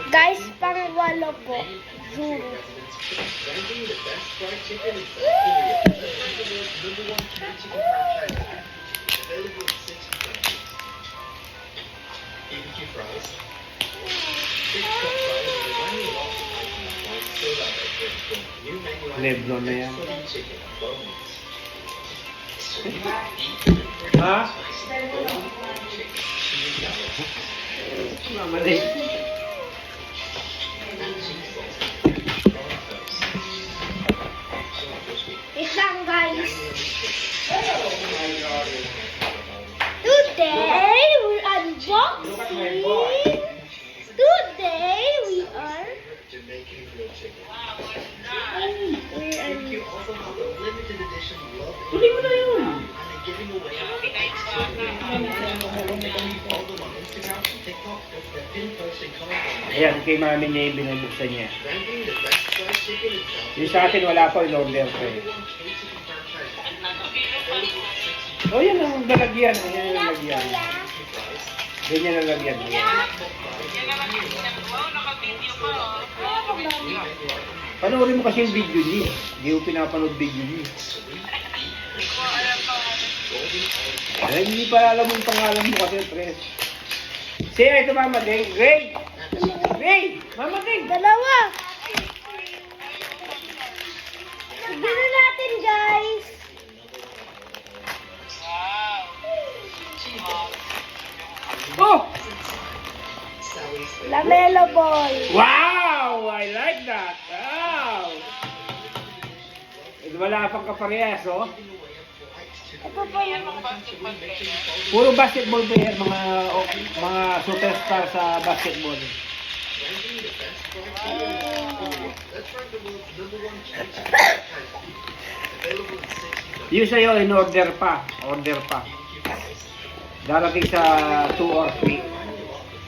Guys, pang-walo po. Zero. Leblon na yan. Ha? Mamali. Isang guys. Today we're unboxing. Today we are. Tuloy mo na yun. Ayan, kay mami niya yung binubuksan niya. Yung sa atin wala pa, in-order ko eh. Oh, yan ang lalagyan. Yan ang lalagyan. Ganyan ang lalagyan. Panoorin mo kasi yung video niya. Hindi ko pinapanood video niya. Ay, hindi pa alam yung pangalan mo kasi, Pres. Siya, ito Mama Deng. Ray! Ray! Mama Deng! Dalawa. Tignan natin guys. Oh! Lamelo ball. Wow! I like that! Wow! Wala pang kaparehas, oh. Ito po yung Puro basketball player, mga superstar sa basketball. Yung sa'yo, in order pa. Order pa. Darating sa 2 or 3.